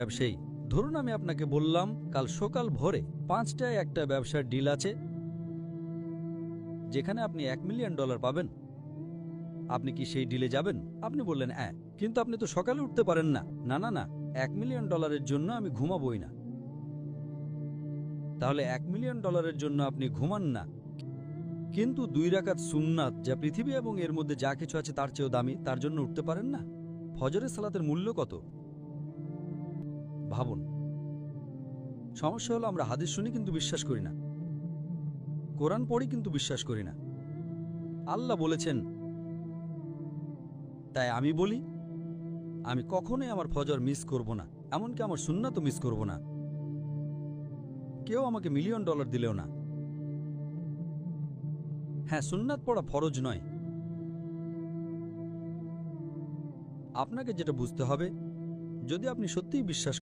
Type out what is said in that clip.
ব্যবসায়ী, ধরুন আমি আপনাকে বললাম কাল সকাল ভোরে 5টায় একটা ব্যবসার ডিল আছে যেখানে আপনি $1 মিলিয়ন পাবেন। আপনি কি সেই ডিলে যাবেন? আপনি বললেন হ্যাঁ, কিন্তু আপনি তো সকালে উঠতে পারেন না। না না না, $1 মিলিয়ন জন্য আমি ঘুমাবই না। তাহলে $1 মিলিয়ন জন্য আপনি ঘুমান না, কিন্তু 2 রাকাত সুন্নাত যা পৃথিবী এবং এর মধ্যে যা কিছু আছে তার চেয়েও দামি, তার জন্য উঠতে পারেন না। ফজরের সালাতের মূল্য কত ভাবুন। সমস্যা হলো আমরা হাদিস শুনি কিন্তু বিশ্বাস করি না, কোরআন পড়ি কিন্তু বিশ্বাস করি না। আল্লাহ বলেছেন, তাই আমি বলি আমি কখনোই আমার ফজর মিস করব না, এমনকি আমার সুন্নাতও মিস করব না। কেউ আমাকে $1 মিলিয়ন দিলেও না। হ্যাঁ, সুন্নাত পড়া ফরজ নয়। আপনাকে যেটা বুঝতে হবে, যদি আপনি সত্যিই বিশ্বাস